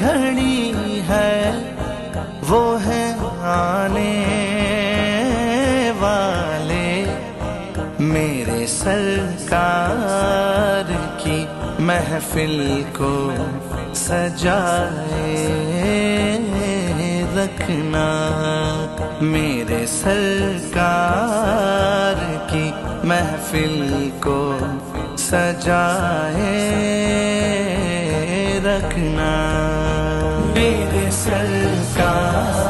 گھڑی ہے وہ ہے آنے والے، میرے سرکار کی محفل کو سجائے رکھنا، میرے سرکار کی محفل کو سجائے رکھنا، میرے سرکار